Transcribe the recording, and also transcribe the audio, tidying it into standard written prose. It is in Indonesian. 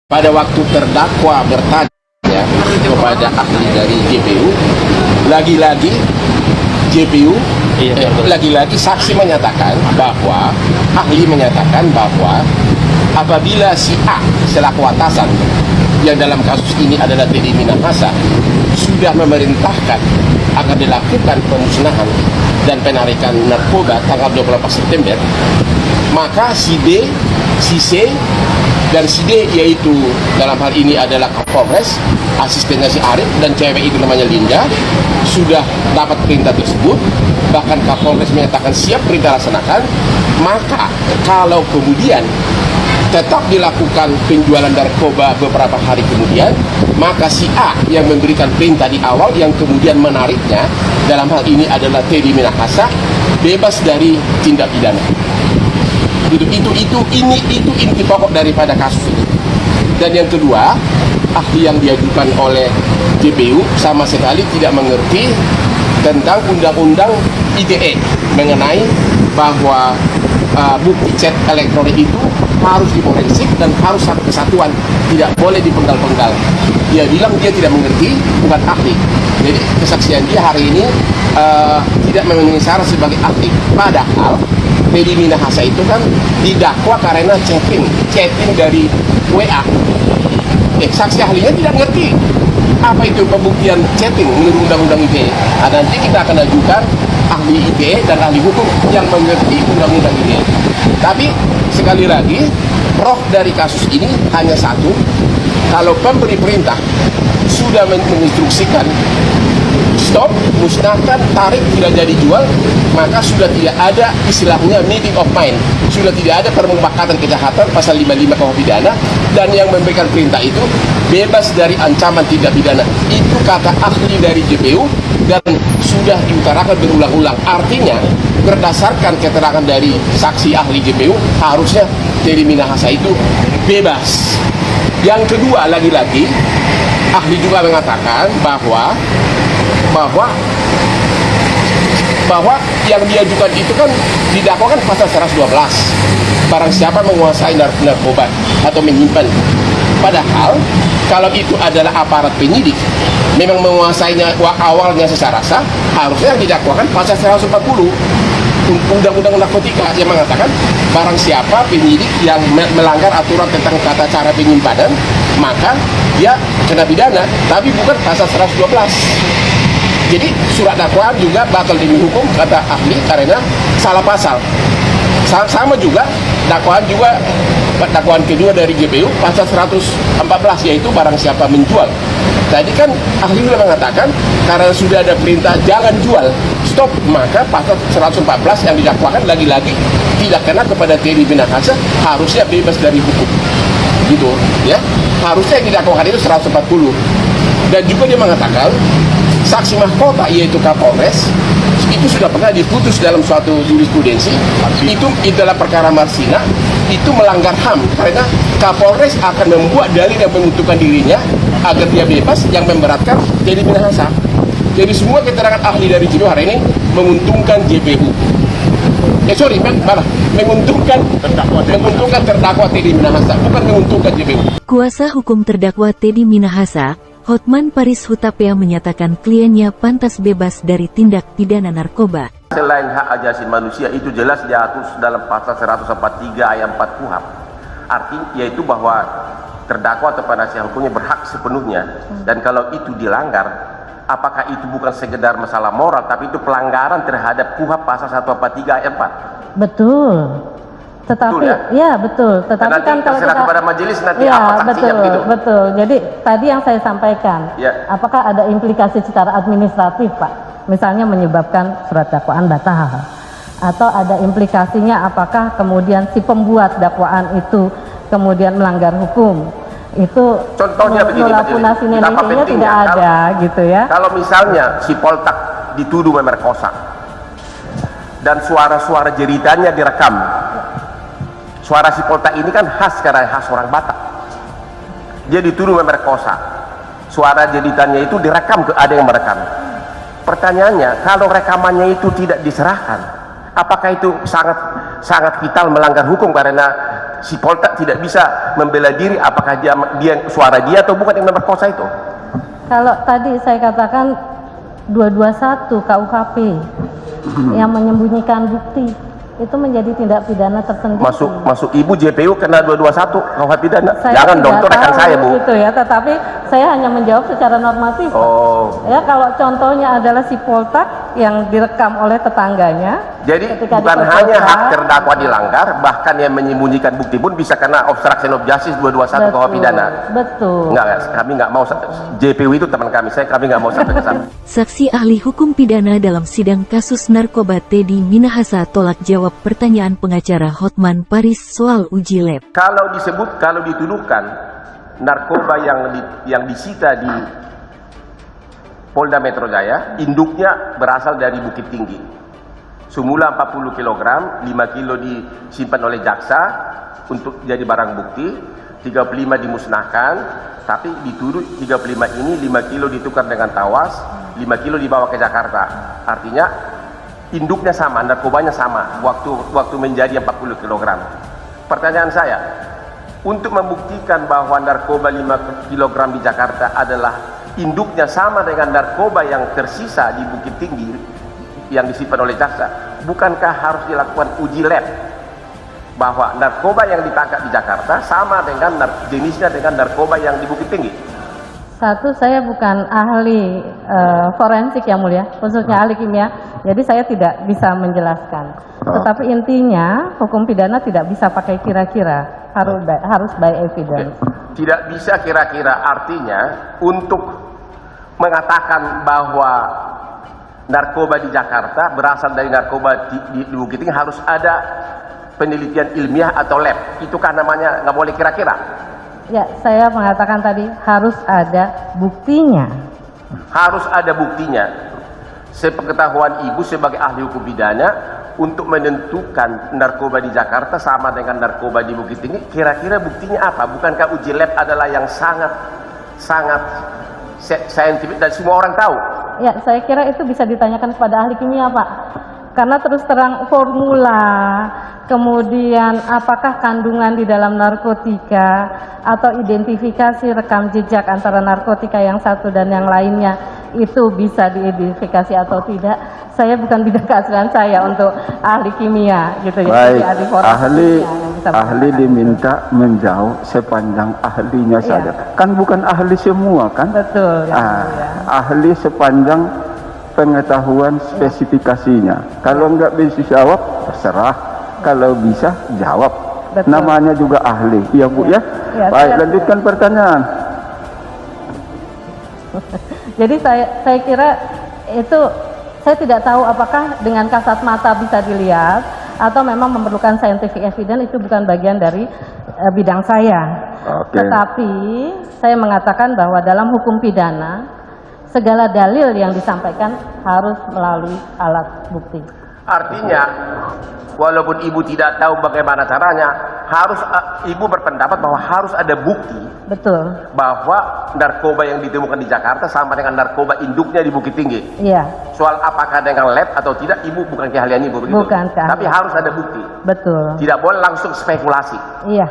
Pada waktu terdakwa bertanya kepada ahli dari JPU, lagi-lagi JPU, lagi-lagi saksi menyatakan bahwa, ahli menyatakan bahwa apabila si A selaku atasan yang dalam kasus ini adalah Teddy Minahasa sudah memerintahkan akan dilakukan pemusnahan dan penarikan narkoba tanggal 24 September, maka si B, si C, dan si D, yaitu dalam hal ini adalah Kapolres, asistennya si Arif, dan cewek itu namanya Linda, sudah dapat perintah tersebut. Bahkan Kapolres menyatakan siap perintah laksanakan. Maka kalau kemudian tetap dilakukan penjualan narkoba beberapa hari kemudian, maka si A yang memberikan perintah di awal yang kemudian menariknya, dalam hal ini adalah Teddy Minahasa, bebas dari tindak pidana. Itu inti pokok daripada kasus ini. Dan yang kedua, ahli yang diajukan oleh JPU sama sekali tidak mengerti tentang undang-undang ITE mengenai bahwa bukti chat elektronik itu harus diforensik dan harus satu kesatuan, tidak boleh dipenggal-penggal. Dia bilang dia tidak mengerti, bukan ahli. Jadi kesaksian dia hari ini tidak memenuhi syarat sebagai ahli. Padahal Teddy Minahasa itu kan didakwa karena chatting dari WA. Saksi ahlinya tidak mengerti apa itu pembuktian chatting menurut undang-undang ITE. Nah, nanti kita akan ajukan ahli ITE dan ahli hukum yang mengerti undang-undang ITE. Tapi sekali lagi, roh dari kasus ini hanya satu: kalau pemberi perintah sudah menginstruksikan stop, musnahkan, tarik, tidak jadi jual, maka sudah tidak ada istilahnya meeting of mind, sudah tidak ada permufakatan kejahatan pasal 55 KUH pidana, dan yang memberikan perintah itu bebas dari ancaman tindak pidana. Itu kata ahli dari JPU dan sudah diutarakan berulang-ulang. Artinya berdasarkan keterangan dari saksi ahli JPU, harusnya Teddy Minahasa itu bebas. Yang kedua, lagi-lagi ahli juga mengatakan bahwa yang diajukan itu kan didakwakan pasal 112, barang siapa menguasai narkoba atau menyimpan. Padahal kalau itu adalah aparat penyidik memang menguasainya awalnya secara sah, harusnya yang didakwakan pasal 140 Undang-Undang Narkotika yang mengatakan barang siapa penyidik yang melanggar aturan tentang tata cara penyimpanan, maka dia kena pidana, tapi bukan pasal 112. Jadi surat dakwaan juga batal demi hukum kata ahli karena salah pasal. Sama juga dakwaan kedua dari JPU pasal 114, yaitu barang siapa menjual. Tadi kan ahli sudah mengatakan karena sudah ada perintah jangan jual, stop, maka pasal 114 yang didakwakan lagi-lagi tidak kena kepada Teddy Minahasa, harusnya bebas dari hukum. Gitu ya. Harusnya yang didakwakan itu 140. Dan juga dia mengatakan saksi mahkota yaitu Kapolres itu sudah pernah diputus dalam suatu jurisprudensi, itu adalah perkara Marsina, itu melanggar HAM karena Kapolres akan membuat dalil yang menguntungkan dirinya agar dia bebas, yang memberatkan Teddy Minahasa. Jadi semua keterangan ahli dari JPU hari ini menguntungkan JPU. Malah menguntungkan terdakwa Teddy Minahasa, bukan menguntungkan JPU. Kuasa hukum terdakwa Teddy Minahasa, Hotman Paris Hutapea, menyatakan kliennya pantas bebas dari tindak pidana narkoba. Selain hak asasi manusia itu jelas diatur dalam pasal 143 ayat 4 KUHP. Artinya yaitu bahwa terdakwa atau penasihat hukumnya berhak sepenuhnya. Dan kalau itu dilanggar, apakah itu bukan sekedar masalah moral, tapi itu pelanggaran terhadap KUHP pasal 143 ayat 4? Betul. Tetapi betul, ya? Betul. Tetapi nanti kan kalau kita kepada majelis nanti ya, apa saksinya begitu. Betul. Jadi tadi yang saya sampaikan, apakah ada implikasi secara administratif, Pak? Misalnya menyebabkan surat dakwaan batal, atau ada implikasinya apakah kemudian si pembuat dakwaan itu kemudian melanggar hukum? Itu contohnya begini, punasi nilainya tidak ada gitu ya. Kalau misalnya si Poltak dituduh memerkosa dan suara-suara jeritannya direkam. Suara si Poltak ini kan khas karena khas orang Batak. Dia dituduh memerkosa. Suara jeritannya itu direkam, ada yang merekam. Pertanyaannya, kalau rekamannya itu tidak diserahkan, apakah itu sangat vital melanggar hukum karena si Polta tidak bisa membela diri apakah dia suara dia atau bukan yang memperkosa itu. Kalau tadi saya katakan 221 KUHP yang menyembunyikan bukti itu menjadi tindak pidana tersendiri. Masuk ibu JPU kena 221 KUH pidana. Jangan dong, itu rekan saya, Bu. Gitu ya, tetapi saya hanya menjawab secara normatif. Oh. Ya, kalau contohnya adalah si Poltak yang direkam oleh tetangganya. Jadi bukan hanya hak terdakwa dilanggar, bahkan yang menyembunyikan bukti pun bisa kena obstruction of justice 221 KUH pidana. Betul. Enggak, kami nggak mau, JPU itu teman kami, kami nggak mau sampai ke sana. Saksi ahli hukum pidana dalam sidang kasus narkoba Teddy Minahasa tolak jawab pertanyaan pengacara Hotman Paris soal uji lab. Kalau dituduhkan narkoba yang disita di Polda Metro Jaya, induknya berasal dari Bukit Tinggi. Semula 40 kg, 5 kilo disimpan oleh jaksa untuk jadi barang bukti, 35 dimusnahkan, tapi dituduh 35 ini 5 kilo ditukar dengan tawas, 5 kilo dibawa ke Jakarta. Artinya induknya sama, narkobanya sama, waktu menjadi 40 kg. Pertanyaan saya, untuk membuktikan bahwa narkoba 5 kg di Jakarta adalah induknya sama dengan narkoba yang tersisa di Bukit Tinggi yang disimpan oleh jaksa, bukankah harus dilakukan uji lab bahwa narkoba yang ditangkap di Jakarta sama dengan jenisnya dengan narkoba yang di Bukit Tinggi? Satu, saya bukan ahli forensik yang mulia, khususnya ahli kimia, jadi saya tidak bisa menjelaskan. Tetapi intinya hukum pidana tidak bisa pakai kira-kira, harus by evidence. Tidak bisa kira-kira, artinya untuk mengatakan bahwa narkoba di Jakarta berasal dari narkoba di Bukit Tinggi harus ada penelitian ilmiah atau lab. Itu kan namanya nggak boleh kira-kira. Ya, saya mengatakan tadi harus ada buktinya. Harus ada buktinya. Sepengetahuan Ibu sebagai ahli hukum pidana, untuk menentukan narkoba di Jakarta sama dengan narkoba di Bukit Tinggi, kira-kira buktinya apa? Bukankah uji lab adalah yang sangat saintifik dan semua orang tahu? Ya, saya kira itu bisa ditanyakan kepada ahli kimia, Pak. Karena terus terang formula, kemudian apakah kandungan di dalam narkotika, atau identifikasi rekam jejak antara narkotika yang satu dan yang lainnya, itu bisa diidentifikasi atau tidak. Saya bukan bidang keahlian saya untuk ahli kimia, gitu ya. Baik, ahli ahli diminta menjawab sepanjang ahlinya saja. Kan bukan ahli semua kan? Betul. Ya. Ahli sepanjang pengetahuan spesifikasinya. Kalau nggak bisa jawab, terserah. Kalau bisa jawab. Betul. Namanya juga ahli. Iya Bu ya? Baik, lanjutkan pertanyaan. Jadi saya kira itu, saya tidak tahu apakah dengan kasat mata bisa dilihat atau memang memerlukan scientific evidence, itu bukan bagian dari bidang saya. Tetapi saya mengatakan bahwa dalam hukum pidana segala dalil yang disampaikan harus melalui alat bukti. Artinya, walaupun Ibu tidak tahu bagaimana caranya, harus Ibu berpendapat bahwa harus ada bukti. Betul. Bahwa narkoba yang ditemukan di Jakarta sama dengan narkoba induknya di Bukit Tinggi. Iya. Soal apakah dengan lab atau tidak, Ibu bukan keahlian Ibu begitu. Bukan keahlian. Tapi harus ada bukti. Betul. Tidak boleh langsung spekulasi. Iya.